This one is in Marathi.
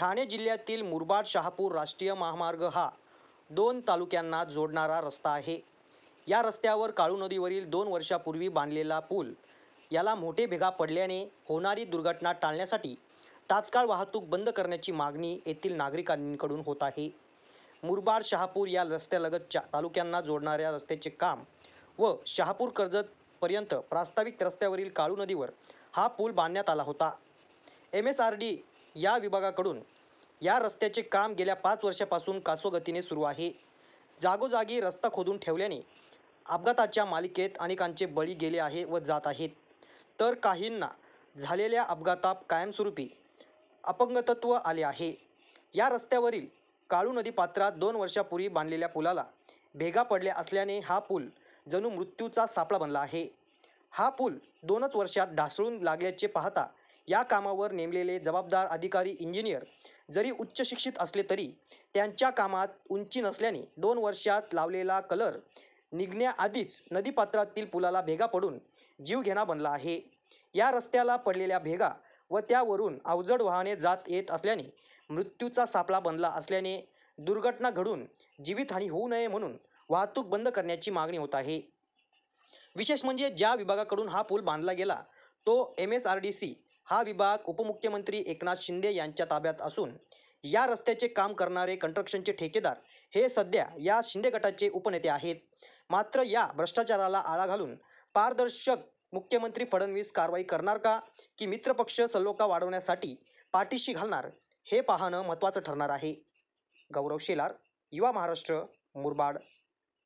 ठाणे जिल्ह्यातील मुरबाड शहापूर राष्ट्रीय महामार्ग हा 2 तालुक्यांना जोडणारा रस्ता आहे. या रस्त्यावर काळू नदीवरील 2 वर्षापूर्वी बांधलेला पूल याला मोठे भेगा पडल्याने होणारी दुर्घटना टाळण्यासाठी तात्काळ वाहतूक बंद करण्याची मागणी येथील नागरिकांकडून होत आहे. मुरबाड शहापूर या रस्त्यालगतच्या तालुक्यांना जोडणाऱ्या रस्त्याचे काम व शहापूर कर्जत पर्यंत प्रस्तावित रस्त्यावरील काळू नदीवर हा पूल बांधण्यात आला होता. MSRD या विभागाकडून या रस्त्याचे काम गेल्या 5 वर्षापासून कासोगतीने सुरू आहे. जागोजागी रस्ता खोदून ठेवल्याने अपघाताच्या मालिकेत अनेकांचे बळी गेले आहे व जात आहेत, तर काहींना झालेल्या अपघातात कायमस्वरूपी अपंगत्व आले आहे. या रस्त्यावरील काळू नदी पात्रात 2 वर्षापूर्वी बांधलेल्या पुलाला भेगा पडल्या असल्याने हा पूल जणू मृत्यूचा सापळा बनला आहे. हा पूल 2च वर्षात ढासळून लागल्याचे पाहता या कामावर नेमलेले जबाबदार अधिकारी इंजिनियर जरी उच्च शिक्षित असले तरी त्यांच्या कामात उंची नसल्याने 2 वर्षात लावलेला कलर निघण्याआधीच नदीपात्रातील पुलाला भेगा पडून जीवघेणा बनला आहे. या रस्त्याला पडलेल्या भेगा व त्यावरून अवजड वाहने जात येत असल्याने मृत्यूचा सापळा बनला असल्याने दुर्घटना घडून जीवितहानी होऊ नये म्हणून वाहतूक बंद करण्याची मागणी होत आहे. विशेष म्हणजे ज्या विभागाकडून हा पूल बांधला गेला तो MSRDC हा विभाग उपमुख्यमंत्री एकनाथ शिंदे यांच्या ताब्यात असून या रस्त्याचे काम करणारे कंस्ट्रक्शनचे ठेकेदार हे सध्या या शिंदे गटाचे उपनेते आहेत. मात्र या भ्रष्टाचाराला आळा घालून पारदर्शक मुख्यमंत्री फडणवीस कारवाई करणार का की मित्रपक्ष सलोखा वाढवण्यासाठी पाठीशी घालणार हे पाहणं महत्त्वाचं ठरणार आहे. गौरव शेलार, युवा महाराष्ट्र, मुरबाड.